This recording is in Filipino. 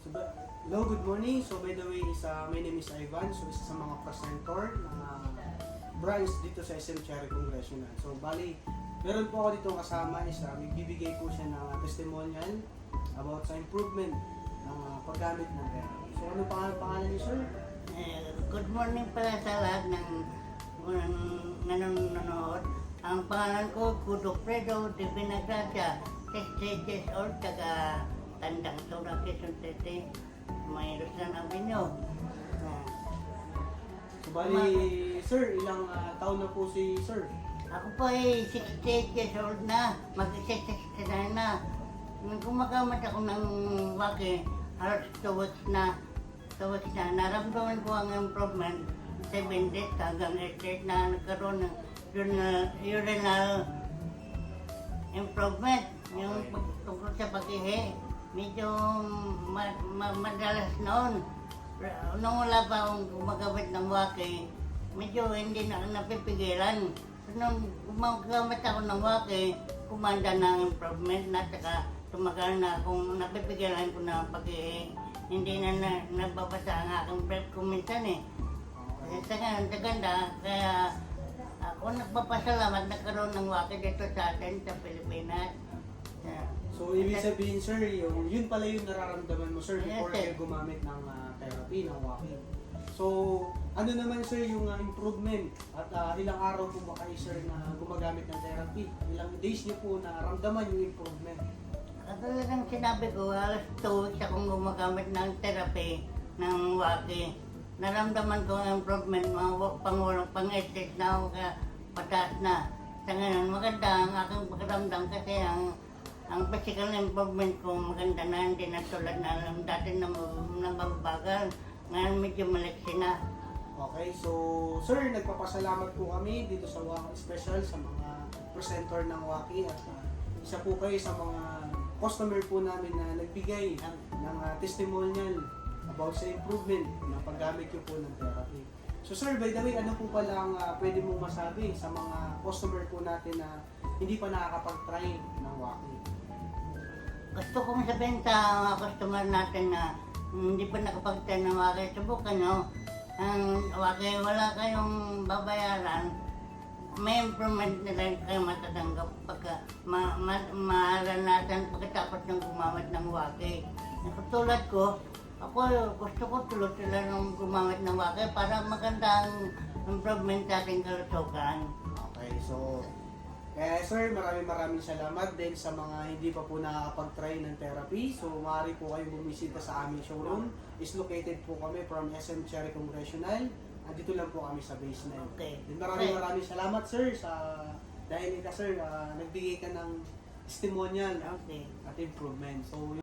Hello, good morning. So by the way, my name is Ivan. So isa sa mga presenter ng branch dito sa SM Cherry Congressional. So bali, meron po ako dito kasama is magbibigay po siya ng testimonial about sa improvement ng paggamit ng pera. So ano pangalan niyo, sir? Good morning pala sa lahat ng nanonood. Ang pangalan ko, Kudo Fredo de Vinagracia, 60 years old, taga Tandang Sora, Quezon City, may Luzon Avenue. So bali, sir, ilang taon na po si sir? Ako po ay 68 years old na, mag-69 na. Nung gumagamit ako ng waki, halos 2 weeks na, naramdaman ko ang improvement, 7 days hanggang 8 days na nagkaroon ng urinal improvement. Yung tungkol sa pag-ihi, medyo madalas noon. Nung wala pa akong gumagamit ng waki, medyo hindi na napipigilan. So, nung gumagamit ako ng waki, kumanda ng improvement na saka tumagal na kung napipigilan ko na pag-ihi. Hindi na nababasa ang aking breath ko minsan eh. Sa ganda, kaya ako nagpapasalamat nagkaroon ng waki dito sa atin sa Pilipinas. So ibig sabihin, sir, yun pala yung nararamdaman mo, sir, before kayo gumamit ng therapy, ng walking. So, ano naman, sir, yung improvement at ilang araw po ba kayo, sir, na gumagamit ng therapy? Ilang days niyo po naramdaman yung improvement? Katulad ng sinabi ko, alas 2 weeks akong gumagamit ng therapy ng waki. Naramdaman ko ang improvement, mga pang-8 days na ako pataas na. Sa ngayon, maganda ang aking pakiramdam kasi ang physical improvement ko maganda na, hindi na tulad na dati na mababagal. Ngayon medyo maliksi na. Okay, so sir, nagpapasalamat po kami dito sa Waki Special sa mga presenter ng Waki at isa po kayo sa mga customer po namin na nagbigay ng testimonial about sa improvement na paggamit nyo po ng therapy. So sir, by the way, ano po pala ang pwede mong masabi sa mga customer po natin na hindi pa nakakapag-try ng Waki? Gusto kong sabihin sa mga customer natin na hindi pa nakapag-try ng waki, subukan nyo. Ang waki, wala kayong babayaran, may improvement nila kayo matatanggap pagka maranasan pagkatapos ng gumamit ng waki. Katulad ko, ako gusto ko tulad ng gumamit ng waki para maganda ang improvement sa ating kalusugan. Okay, so sir, maraming salamat din sa mga hindi pa po nakakapag-try ng therapy. So maaari po kayong bumisita sa aming showroom. Is located po kami from SM Cherry Congressional. Andito lang po kami sa basement. Okay. Then maraming salamat, sir, dahil sir, nagbigay ka ng testimonial Okay. at improvement. So